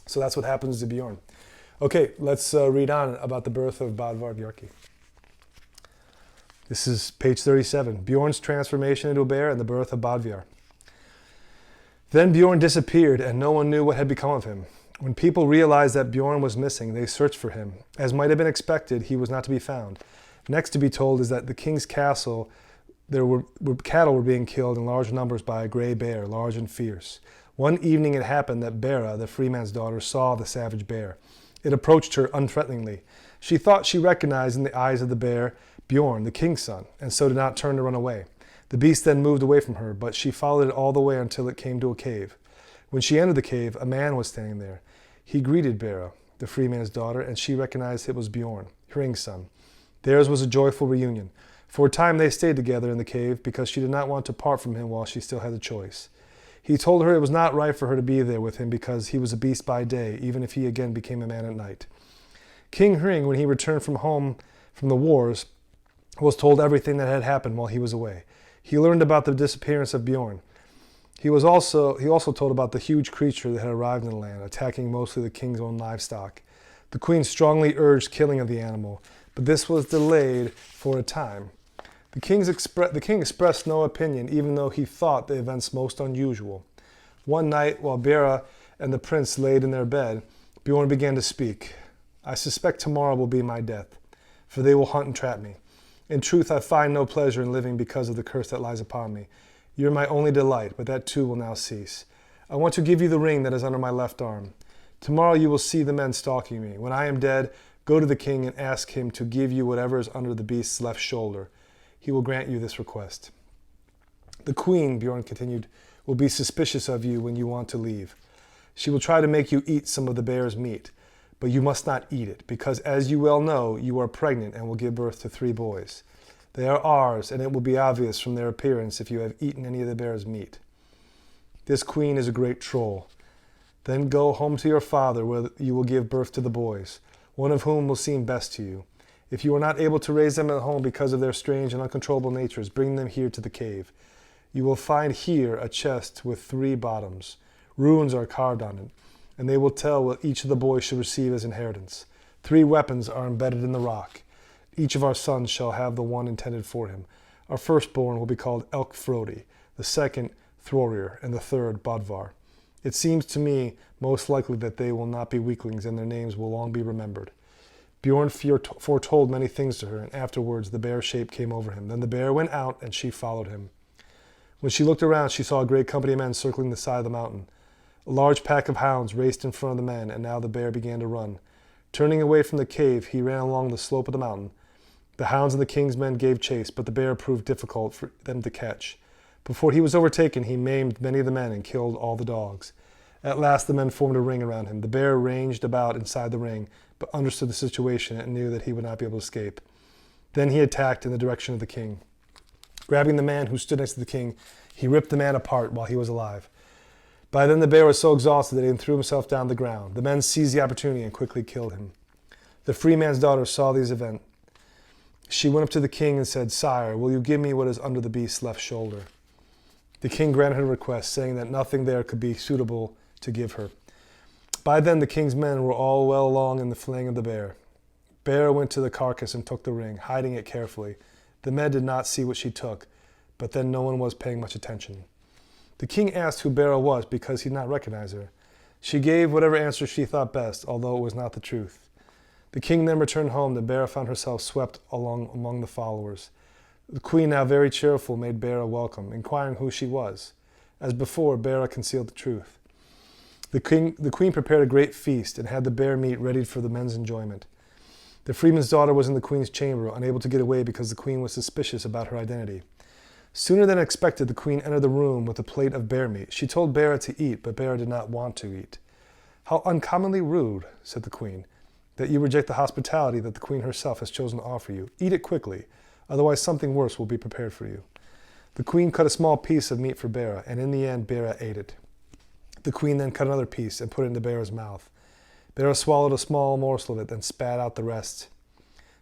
So that's what happens to Bjorn. Okay, let's read on about the birth of Bodvar Bjarki. This is page 37. Bjorn's transformation into a bear and the birth of Bodvar. Then Bjorn disappeared, and no one knew what had become of him. When people realized that Bjorn was missing, they searched for him. As might have been expected, he was not to be found. Next to be told is that the king's castle, cattle were being killed in large numbers by a gray bear, large and fierce. One evening it happened that Bera, the freeman's daughter, saw the savage bear. It approached her unthreateningly. She thought she recognized in the eyes of the bear Bjorn, the king's son, and so did not turn to run away. The beast then moved away from her, but she followed it all the way until it came to a cave. When she entered the cave, a man was standing there. He greeted Bera, the freeman's daughter, and she recognized it was Bjorn, Hring's son. Theirs was a joyful reunion. For a time they stayed together in the cave because she did not want to part from him while she still had the choice. He told her it was not right for her to be there with him because he was a beast by day, even if he again became a man at night. King Hring, when he returned from home from the wars, was told everything that had happened while he was away. He learned about the disappearance of Bjorn. He also told about the huge creature that had arrived in the land, attacking mostly the king's own livestock. The queen strongly urged killing of the animal, but this was delayed for a time. The king expressed no opinion, even though he thought the events most unusual. One night, while Bera and the prince laid in their bed, Bjorn began to speak. "I suspect tomorrow will be my death, for they will hunt and trap me. In truth, I find no pleasure in living because of the curse that lies upon me. You are my only delight, but that too will now cease. I want to give you the ring that is under my left arm. Tomorrow you will see the men stalking me. When I am dead, go to the king and ask him to give you whatever is under the beast's left shoulder. He will grant you this request. The queen," Bjorn continued, "will be suspicious of you when you want to leave. She will try to make you eat some of the bear's meat, but you must not eat it, because as you well know, you are pregnant and will give birth to 3 boys. They are ours, and it will be obvious from their appearance if you have eaten any of the bear's meat. This queen is a great troll. Then go home to your father, where you will give birth to the boys, one of whom will seem best to you. If you are not able to raise them at home because of their strange and uncontrollable natures, bring them here to the cave. You will find here a chest with 3 bottoms. Runes are carved on it, and they will tell what each of the boys should receive as inheritance. 3 weapons are embedded in the rock. Each of our sons shall have the one intended for him. Our firstborn will be called Elkfrodi, the second Thorir, and the third Bodvar. It seems to me most likely that they will not be weaklings, and their names will long be remembered." Bjorn foretold many things to her, and afterwards the bear shape came over him. Then the bear went out, and she followed him. When she looked around, she saw a great company of men circling the side of the mountain. A large pack of hounds raced in front of the men, and now the bear began to run. Turning away from the cave, he ran along the slope of the mountain. The hounds and the king's men gave chase, but the bear proved difficult for them to catch. Before he was overtaken, he maimed many of the men and killed all the dogs. At last the men formed a ring around him. The bear ranged about inside the ring, but understood the situation and knew that he would not be able to escape. Then he attacked in the direction of the king. Grabbing the man who stood next to the king, he ripped the man apart while he was alive. By then the bear was so exhausted that he threw himself down the ground. The men seized the opportunity and quickly killed him. The free man's daughter saw these events. She went up to the king and said, "Sire, will you give me what is under the beast's left shoulder?" The king granted her request, saying that nothing there could be suitable to give her. By then the king's men were all well along in the flaying of the bear. Bera went to the carcass and took the ring, hiding it carefully. The men did not see what she took, but then no one was paying much attention. The king asked who Bera was because he did not recognize her. She gave whatever answer she thought best, although it was not the truth. The king then returned home, and Bera found herself swept along among the followers. The queen, now very cheerful, made Bera welcome, inquiring who she was. As before, Bera concealed the truth. The queen prepared a great feast and had the bear meat ready for the men's enjoyment. The freeman's daughter was in the queen's chamber, unable to get away because the queen was suspicious about her identity. Sooner than expected, the queen entered the room with a plate of bear meat. She told Bera to eat, but Bera did not want to eat. "How uncommonly rude," said the queen, "that you reject the hospitality that the queen herself has chosen to offer you. Eat it quickly, otherwise something worse will be prepared for you." The queen cut a small piece of meat for Bera, and in the end Bera ate it. The queen then cut another piece and put it into Bera's mouth. Bera swallowed a small morsel of it, then spat out the rest.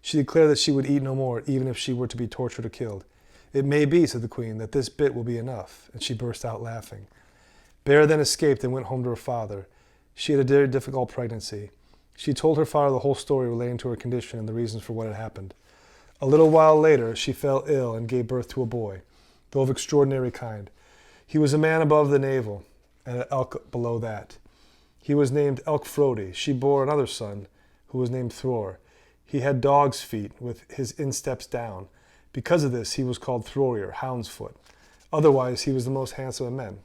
She declared that she would eat no more, even if she were to be tortured or killed. "It may be," said the queen, "that this bit will be enough," and she burst out laughing. Bera then escaped and went home to her father. She had a very difficult pregnancy. She told her father the whole story relating to her condition and the reasons for what had happened. A little while later, she fell ill and gave birth to a boy, though of extraordinary kind. He was a man above the navel, and an elk below that. He was named Elk Frodi. She bore another son, who was named Thor. He had dog's feet, with his insteps down. Because of this, he was called Thorir, hound's foot. Otherwise, he was the most handsome of men.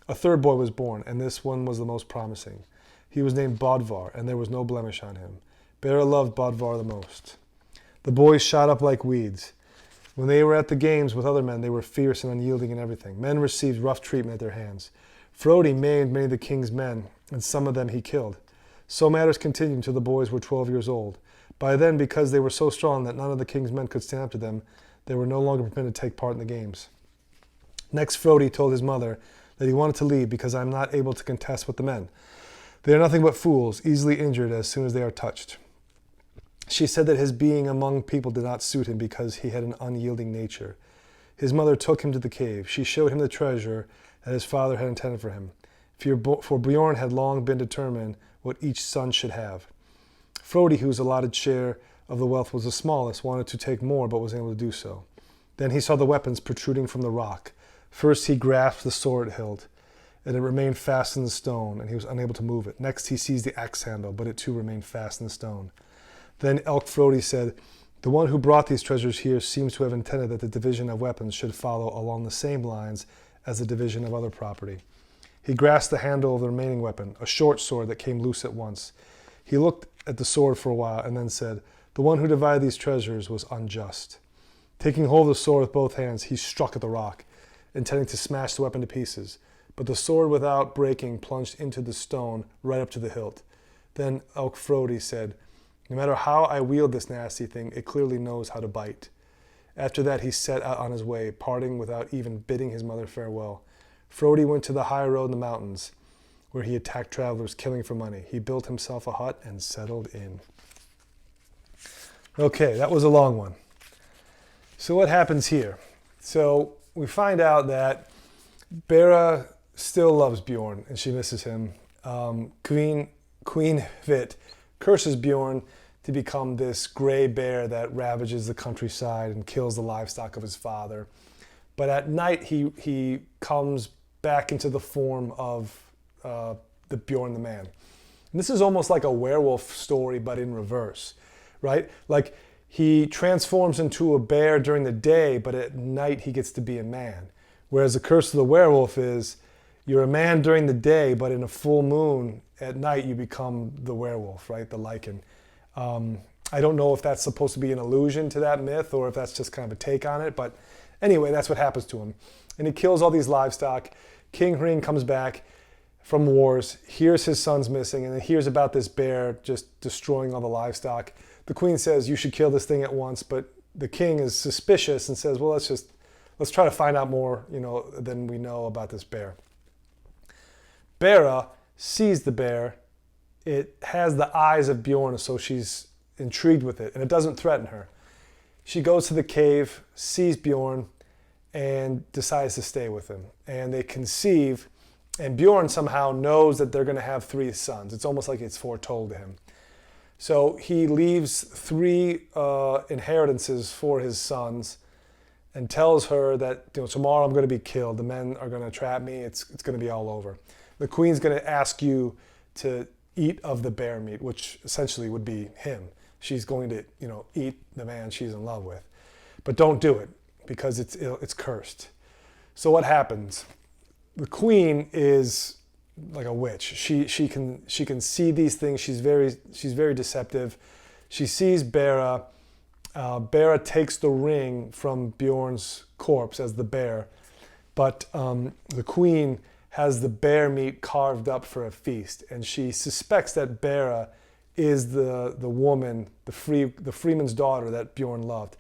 A third boy was born, and this one was the most promising. He was named Bodvar, and there was no blemish on him. Bera loved Bodvar the most. The boys shot up like weeds. When they were at the games with other men, they were fierce and unyielding in everything. Men received rough treatment at their hands. Frodi maimed many of the king's men, and some of them he killed. So matters continued until the boys were 12 years old. By then, because they were so strong that none of the king's men could stand up to them, they were no longer permitted to take part in the games. Next, Frodi told his mother that he wanted to leave because "I am not able to contest with the men. They are nothing but fools, easily injured as soon as they are touched." She said that his being among people did not suit him because he had an unyielding nature. His mother took him to the cave. She showed him the treasure that his father had intended for him. For Bjorn had long been determined what each son should have. Frodi, whose allotted share of the wealth was the smallest, wanted to take more but was unable to do so. Then he saw the weapons protruding from the rock. First he grasped the sword it held, and it remained fast in the stone, and he was unable to move it. Next he seized the axe handle, but it too remained fast in the stone. Then Elk Frodi said, "The one who brought these treasures here seems to have intended that the division of weapons should follow along the same lines as the division of other property." He grasped the handle of the remaining weapon, a short sword that came loose at once. He looked at the sword for a while and then said, "The one who divided these treasures was unjust." Taking hold of the sword with both hands, he struck at the rock, intending to smash the weapon to pieces. But the sword, without breaking, plunged into the stone right up to the hilt. Then Elk Frodi said, "No matter how I wield this nasty thing, it clearly knows how to bite." After that he set out on his way, parting without even bidding his mother farewell. Frodi went to the high road in the mountains, where he attacked travelers, killing for money. He built himself a hut and settled in. Okay, that was a long one. So what happens here? So we find out that Bera still loves Bjorn, and she misses him. Queen Hvit curses Bjorn to become this gray bear that ravages the countryside and kills the livestock of his father. But at night he comes back into the form of the Bjorn the man. And this is almost like a werewolf story, but in reverse, right? Like he transforms into a bear during the day, but at night he gets to be a man. Whereas the curse of the werewolf is you're a man during the day, but in a full moon at night you become the werewolf, right? The lichen. I don't know if that's supposed to be an allusion to that myth or if that's just kind of a take on it, but anyway, that's what happens to him. And he kills all these livestock. King Hring comes back from wars, hears his son's missing, and then hears about this bear just destroying all the livestock. The queen says, "You should kill this thing at once," but the king is suspicious and says, "Well, let's let's try to find out more, than we know about this bear. Bera sees the bear. It has the eyes of Bjorn, so she's intrigued with it, and it doesn't threaten her. She goes to the cave, sees Bjorn, and decides to stay with him. And they conceive, and Bjorn somehow knows that they're going to have 3 sons. It's almost like it's foretold to him. So he leaves 3 inheritances for his sons and tells her that tomorrow I'm going to be killed. The men are going to trap me. It's going to be all over. The queen's going to ask you to eat of the bear meat, which essentially would be him. She's going to eat the man she's in love with. But don't do it because it's cursed. So what happens? The queen is like a witch. She can see these things. She's very deceptive. She sees Bera. Bera takes the ring from Bjorn's corpse as the bear, but the queen has the bear meat carved up for a feast, and she suspects that Bera is the woman, the freeman's daughter that Bjorn loved.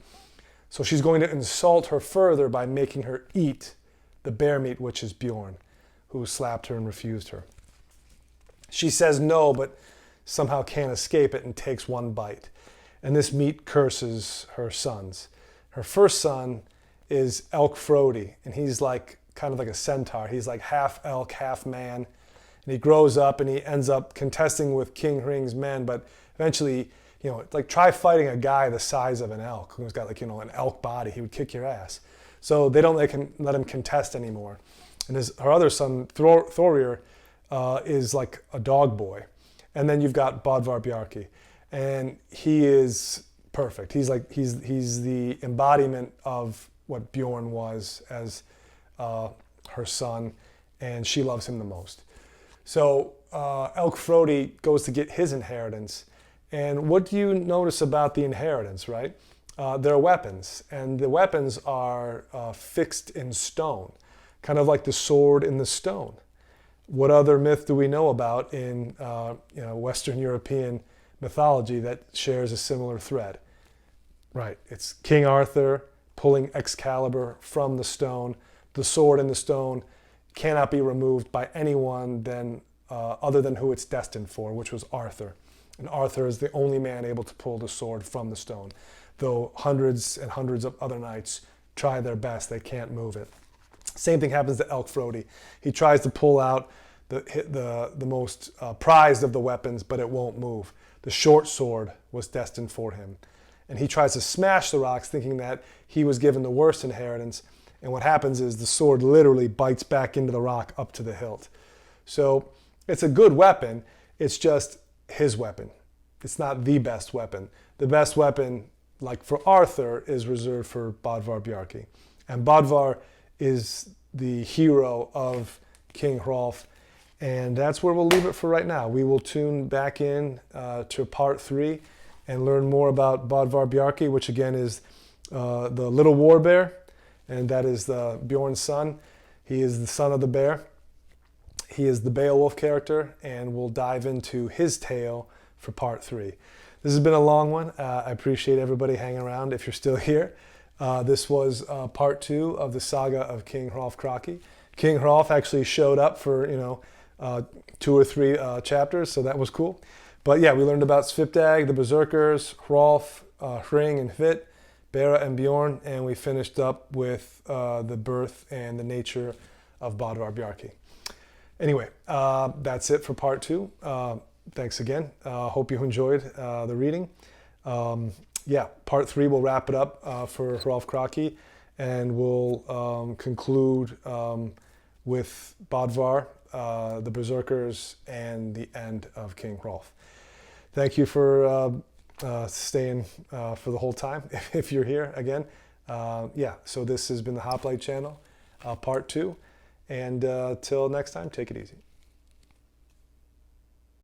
So she's going to insult her further by making her eat the bear meat, which is Bjorn, who slapped her and refused her. She says no, but somehow can't escape it and takes one bite. And this meat curses her sons. Her first son is Elk Frodi, and he's kind of like a centaur. He's like half elk, half man. And he grows up and he ends up contesting with King Hring's men, but eventually, try fighting a guy the size of an elk who's got an elk body. He would kick your ass. So they don't let him contest anymore. And her other son, Thorir, is like a dog boy. And then you've got Bodvar Bjarki. And he is perfect. He's the embodiment of what Bjorn was as her son, and she loves him the most. So Elk Frodi goes to get his inheritance. And what do you notice about the inheritance, right? They're weapons, and the weapons are fixed in stone, kind of like the sword in the stone. What other myth do we know about in Western European mythology that shares a similar thread? Right, it's King Arthur pulling Excalibur from the stone. The sword in the stone cannot be removed by anyone other than who it's destined for, which was Arthur. And Arthur is the only man able to pull the sword from the stone. Though hundreds and hundreds of other knights try their best, they can't move it. Same thing happens to Elk Frodi. He tries to pull out the most prized of the weapons, but it won't move. The short sword was destined for him. And he tries to smash the rocks thinking that he was given the worst inheritance. And what happens is the sword literally bites back into the rock up to the hilt. So it's a good weapon. It's just his weapon. It's not the best weapon. The best weapon, like for Arthur, is reserved for Bodvar Bjarki. And Bodvar is the hero of King Hrolf. And that's where we'll leave it for right now. We will tune back in to part 3 and learn more about Bodvar Bjarki, which again is the little war bear. And that is Bjorn's son. He is the son of the bear. He is the Beowulf character, and we'll dive into his tale for part 3. This has been a long one. I appreciate everybody hanging around if you're still here. This was part 2 of the saga of King Hrolf Kraki. King Hrolf actually showed up for 2 or 3 chapters, so that was cool. But yeah, we learned about Svipdag, the Berserkers, Hrolf, Hring and Hvit, Bera and Bjorn, and we finished up with the birth and the nature of Bodvar Bjarki. Anyway, that's it for part 2. Thanks again. Hope you enjoyed the reading. Part 3 will wrap it up for Hrolf Kraki, and we'll conclude with Bodvar, the Berserkers, and the end of King Hrolf. Thank you for staying for the whole time, if you're here again. So this has been the Hoplite channel, part 2. And till next time, take it easy.